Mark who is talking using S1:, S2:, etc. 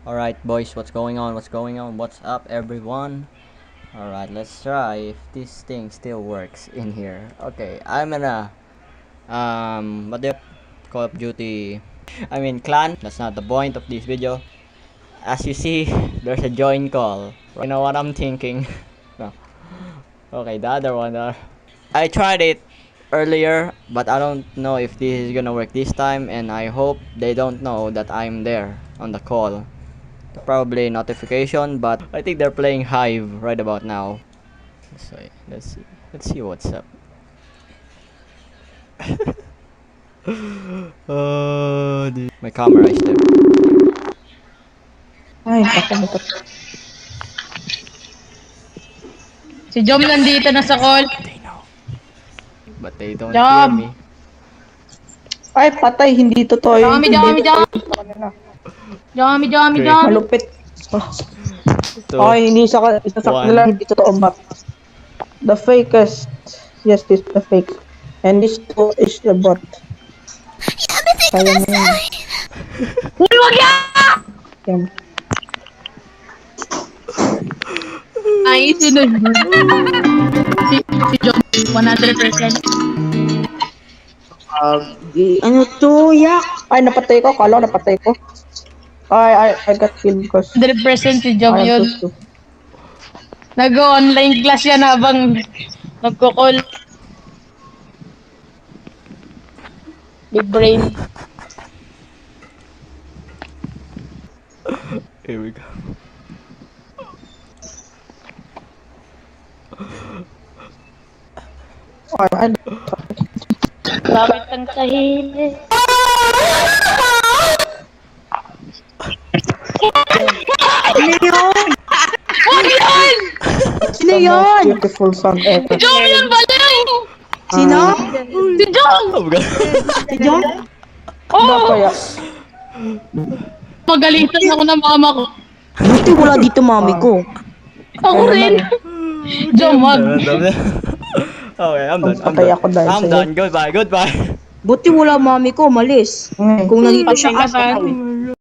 S1: Alright boys, what's going on? What's up everyone? Alright, let's try if this thing still works in here. Okay, I'm in a what the Call of Duty clan. That's not the point of this video. As you see, there's a join call. You know what I'm thinking? No. Okay, the other one I tried it earlier, but I don't know if this is gonna work this time, and I hope they don't know that I'm there on the call. Probably notification, but I think they're playing Hive right about now. So let's see what's up. My camera is there.
S2: Ay, kakalipat.
S3: Si Jom nandito na sa call.
S1: They know, but they don't
S3: Jom!
S1: hear me.
S2: Ay, patay, hindi totoo yun.
S3: Jom!
S1: Okay.
S2: Malupit.
S1: Two,
S2: Okay, hindi sa kanila, hindi totoo ba? The fakest. Yes, this the fake. And this two is the bot. Kaya mo yun.
S3: Uy, wag yan!
S2: Yan.
S3: Ay, sinunod. Si Jom, 100%.
S2: Ano to, yak? Ay, napatay ko. Kala ko napatay ko. I got killed because
S3: 100% si Jom
S2: I
S3: yun.
S2: have to.
S3: Nag-online class yan habang nagko-call. Big brain.
S1: Here we go.
S2: Ay,
S3: Bakit ang tahimik?
S2: Sino yun?
S3: Wag yan!
S2: Sino yun? Beautiful song ever.
S3: Si Jom yun, baliw!
S2: Sino?
S3: Si Jom!
S1: Oh my god.
S2: Si John?
S3: Oo!
S2: Ba kaya?
S3: Magalitan ako ng mama ko.
S2: Buti wala dito mami ko.
S3: Ako rin. Jom, wag.
S1: Okay, I'm done.
S2: Patay ako dahil
S1: I'm
S2: sa'yo.
S1: done. Goodbye.
S4: Buti wala mami ko, malis.
S2: Mm.
S4: Kung nandito siya,
S3: Patay ka sa akin.